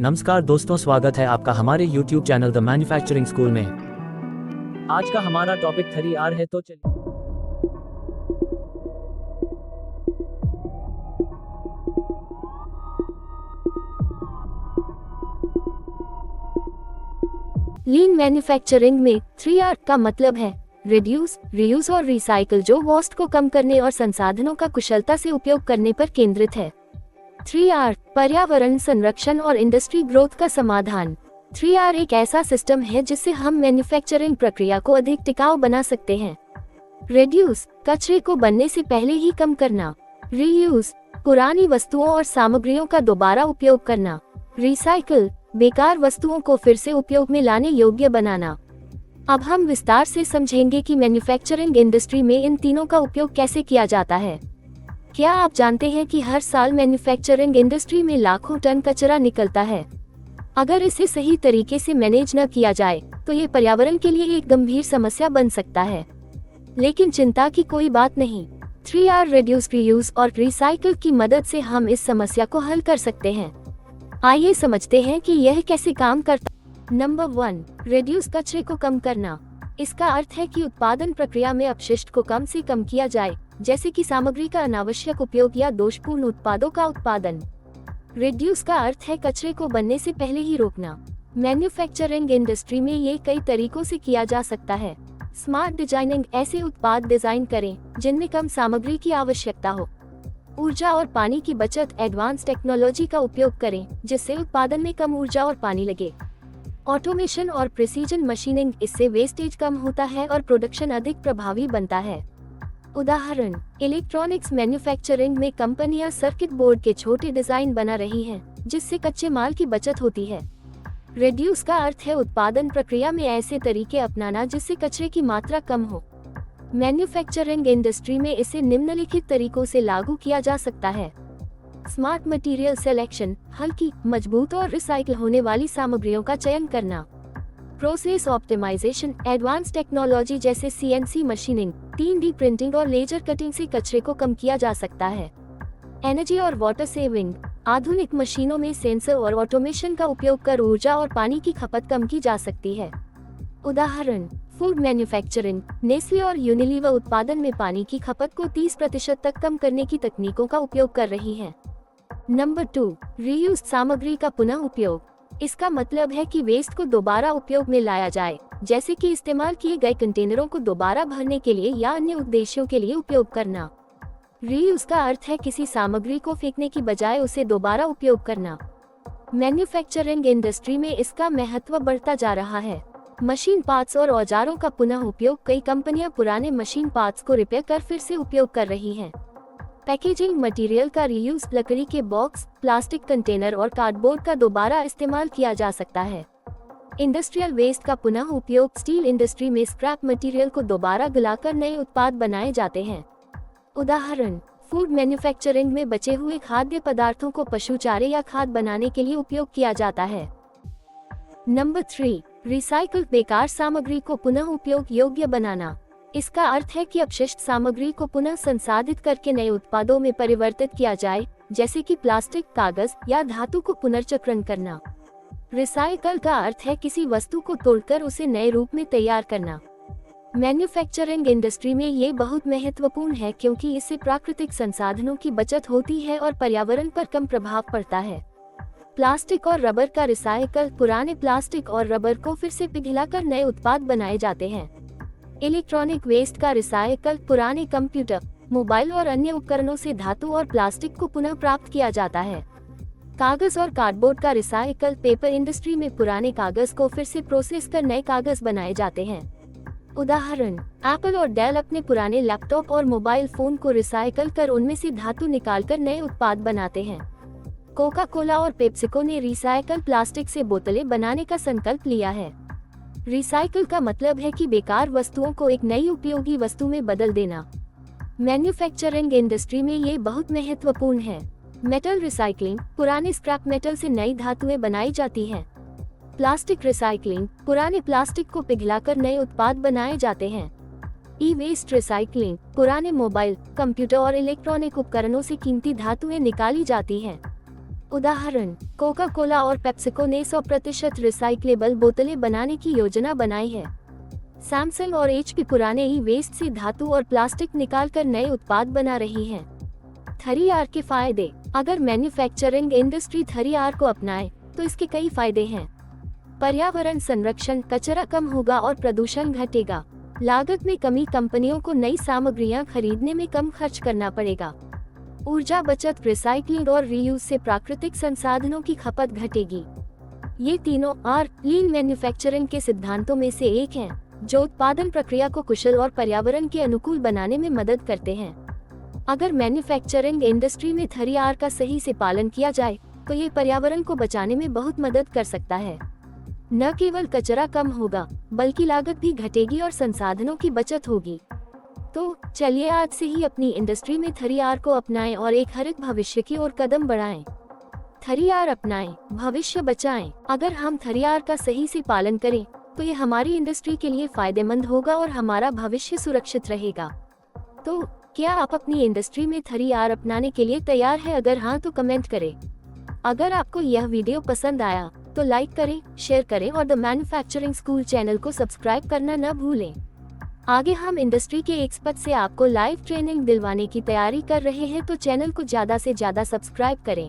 नमस्कार दोस्तों, स्वागत है आपका हमारे YouTube channel the manufacturing school में। आज का हमारा टॉपिक 3R है, तो चलिए लीन मैन्युफैक्चरिंग में 3R का मतलब है रिड्यूस, रीयूज और रिसाइकल, जो वेस्ट को कम करने और संसाधनों का कुशलता से उपयोग करने पर केंद्रित है। 3R पर्यावरण संरक्षण और इंडस्ट्री ग्रोथ का समाधान। 3R एक ऐसा सिस्टम है जिससे हम मैन्युफैक्चरिंग प्रक्रिया को अधिक टिकाऊ बना सकते हैं। रिड्यूस कचरे को बनने से पहले ही कम करना। रीयूज पुरानी वस्तुओं और सामग्रियों का दोबारा उपयोग करना। रिसाइकल बेकार वस्तुओं को फिर से उपयोग में लाने योग्य बनाना। अब हम विस्तार से समझेंगे कि मैन्युफैक्चरिंग इंडस्ट्री में इन तीनों का उपयोग कैसे किया जाता है। क्या आप जानते हैं कि हर साल मैन्युफैक्चरिंग इंडस्ट्री में लाखों टन कचरा निकलता है? अगर इसे सही तरीके से मैनेज न किया जाए तो ये पर्यावरण के लिए एक गंभीर समस्या बन सकता है। लेकिन चिंता की कोई बात नहीं। 3R रिड्यूस, रीयूज और रिसाइकल की मदद से हम इस समस्या को हल कर सकते हैं। आइए समझते हैं कि यह कैसे काम करता है। नंबर 1, रिड्यूस कचरे को कम करना। इसका अर्थ है कि उत्पादन प्रक्रिया में अपशिष्ट को कम से कम किया जाए, जैसे कि सामग्री का अनावश्यक उपयोग या दोषपूर्ण उत्पादों का उत्पादन। रिड्यूस का अर्थ है कचरे को बनने से पहले ही रोकना। मैन्युफैक्चरिंग इंडस्ट्री में ये कई तरीकों से किया जा सकता है। स्मार्ट डिजाइनिंग, ऐसे उत्पाद डिजाइन करें जिनमें कम सामग्री की आवश्यकता हो। ऊर्जा और पानी की बचत, एडवांस टेक्नोलॉजी का उपयोग करें जिससे उत्पादन में कम ऊर्जा और पानी लगे। ऑटोमेशन और प्रिसीजन मशीनिंग, इससे वेस्टेज कम होता है और प्रोडक्शन अधिक प्रभावी बनता है। उदाहरण, इलेक्ट्रॉनिक्स मैन्युफैक्चरिंग में कंपनियां सर्किट बोर्ड के छोटे डिजाइन बना रही हैं, जिससे कच्चे माल की बचत होती है। रिड्यूस का अर्थ है उत्पादन प्रक्रिया में ऐसे तरीके अपनाना जिससे कचरे की मात्रा कम हो। मैन्युफैक्चरिंग इंडस्ट्री में इसे निम्नलिखित तरीकों से लागू किया जा सकता है। स्मार्ट मटेरियल सिलेक्शन, हल्की, मजबूत और रिसाइकल होने वाली सामग्रियों का चयन करना। प्रोसेस ऑप्टिमाइजेशन, एडवांस टेक्नोलॉजी जैसे CNC मशीनिंग, 3D प्रिंटिंग और लेजर कटिंग से कचरे को कम किया जा सकता है। एनर्जी और वाटर सेविंग, आधुनिक मशीनों में सेंसर और ऑटोमेशन का उपयोग कर ऊर्जा और पानी की खपत कम की जा सकती है। उदाहरण, फूड मैन्युफैक्चरिंग, नेस्ले और यूनिलीवर उत्पादन में पानी की खपत को 30% तक कम करने की तकनीकों का उपयोग कर रही है। नंबर 2, रीयूज, सामग्री का पुनः उपयोग। इसका मतलब है कि वेस्ट को दोबारा उपयोग में लाया जाए, जैसे कि इस्तेमाल किए गए कंटेनरों को दोबारा भरने के लिए या अन्य उद्देश्यों के लिए उपयोग करना। रीयूज का अर्थ है किसी सामग्री को फेंकने की बजाय उसे दोबारा उपयोग करना। मैन्युफैक्चरिंग इंडस्ट्री में इसका महत्व बढ़ता जा रहा है। मशीन पार्ट्स और औजारों का पुनः उपयोग, कई कंपनियां पुराने मशीन पार्ट्स को रिपेयर कर फिर से उपयोग कर रही हैं। पैकेजिंग मटेरियल का रीयूज, लकड़ी के बॉक्स, प्लास्टिक कंटेनर और कार्डबोर्ड का दोबारा इस्तेमाल किया जा सकता है। इंडस्ट्रियल वेस्ट का पुनः उपयोग, स्टील इंडस्ट्री में स्क्रैप मटेरियल को दोबारा गलाकर नए उत्पाद बनाए जाते हैं। उदाहरण, फूड मैन्युफैक्चरिंग में बचे हुए खाद्य पदार्थों को पशु चारे या खाद बनाने के लिए उपयोग किया जाता है। नंबर 3, रिसाइकल, बेकार सामग्री को पुनः उपयोग योग्य बनाना। इसका अर्थ है कि अपशिष्ट सामग्री को पुनः संसाधित करके नए उत्पादों में परिवर्तित किया जाए, जैसे कि प्लास्टिक, कागज या धातु को पुनर्चक्रण करना। रिसाइकल का अर्थ है किसी वस्तु को तोड़कर उसे नए रूप में तैयार करना। मैन्युफैक्चरिंग इंडस्ट्री में ये बहुत महत्वपूर्ण है क्योंकि इससे प्राकृतिक संसाधनों की बचत होती है और पर्यावरण पर कम प्रभाव पड़ता है। प्लास्टिक और रबर का रिसाइकल, पुराने प्लास्टिक और रबर को फिर से पिघलाकर नए उत्पाद बनाए जाते हैं। इलेक्ट्रॉनिक वेस्ट का रिसाइकल, पुराने कंप्यूटर, मोबाइल और अन्य उपकरणों से धातु और प्लास्टिक को पुनः प्राप्त किया जाता है। कागज और कार्डबोर्ड का रिसाइकल, पेपर इंडस्ट्री में पुराने कागज को फिर से प्रोसेस कर नए कागज बनाए जाते हैं। उदाहरण, एप्पल और डेल अपने पुराने लैपटॉप और मोबाइल फोन को रिसाइकल कर उनमें से धातु निकालकर नए उत्पाद बनाते हैं। कोका कोला और पेप्सिको ने रिसाइकल प्लास्टिक से बोतलें बनाने का संकल्प लिया है। रिसाइकल का मतलब है कि बेकार वस्तुओं को एक नई उपयोगी वस्तु में बदल देना। मैन्युफैक्चरिंग इंडस्ट्री में ये बहुत महत्वपूर्ण है। मेटल रिसाइकलिंग, पुराने स्क्रैप मेटल से नई धातुएं बनाई जाती हैं। प्लास्टिक रिसाइकलिंग, पुराने प्लास्टिक को पिघलाकर नए उत्पाद बनाए जाते हैं। ई वेस्ट रिसाइकलिंग, पुराने मोबाइल, कंप्यूटर और इलेक्ट्रॉनिक उपकरणों से कीमती धातुएं निकाली जाती हैं। उदाहरण, कोका कोला और पेप्सिको ने 100% रिसाइक्लेबल बोतलें बनाने की योजना बनाई है। सैमसंग और एचपी पुराने ई वेस्ट से धातु और प्लास्टिक निकालकर नए उत्पाद बना रही हैं। 3R के फायदे। अगर मैन्युफैक्चरिंग इंडस्ट्री 3R को अपनाए तो इसके कई फायदे हैं। पर्यावरण संरक्षण, कचरा कम होगा और प्रदूषण घटेगा। लागत में कमी, कंपनियों को नई सामग्रियां खरीदने में कम खर्च करना पड़ेगा। ऊर्जा बचत, रिसाइक्लिंग और रीयूज से प्राकृतिक संसाधनों की खपत घटेगी। ये तीनों आर लीन मैन्युफैक्चरिंग के सिद्धांतों में से एक हैं, जो उत्पादन प्रक्रिया को कुशल और पर्यावरण के अनुकूल बनाने में मदद करते हैं। अगर मैन्युफैक्चरिंग इंडस्ट्री में 3R का सही से पालन किया जाए तो ये पर्यावरण को बचाने में बहुत मदद कर सकता है। न केवल कचरा कम होगा, बल्कि लागत भी घटेगी और संसाधनों की बचत होगी। तो चलिए आज से ही अपनी इंडस्ट्री में 3R को अपनाएं और एक हरित भविष्य की ओर कदम बढ़ाएं। 3R अपनाएं, भविष्य बचाएं। अगर हम 3R का सही से पालन करें तो ये हमारी इंडस्ट्री के लिए फायदेमंद होगा और हमारा भविष्य सुरक्षित रहेगा। तो क्या आप अपनी इंडस्ट्री में 3R अपनाने के लिए तैयार हैं? अगर हाँ तो कमेंट करें। अगर आपको यह वीडियो पसंद आया तो लाइक करें, शेयर करें और द मैन्युफैक्चरिंग स्कूल चैनल को सब्सक्राइब करना न भूलें। आगे हम इंडस्ट्री के एक्सपर्ट से आपको लाइव ट्रेनिंग दिलवाने की तैयारी कर रहे हैं, तो चैनल को ज़्यादा से ज़्यादा सब्सक्राइब करें।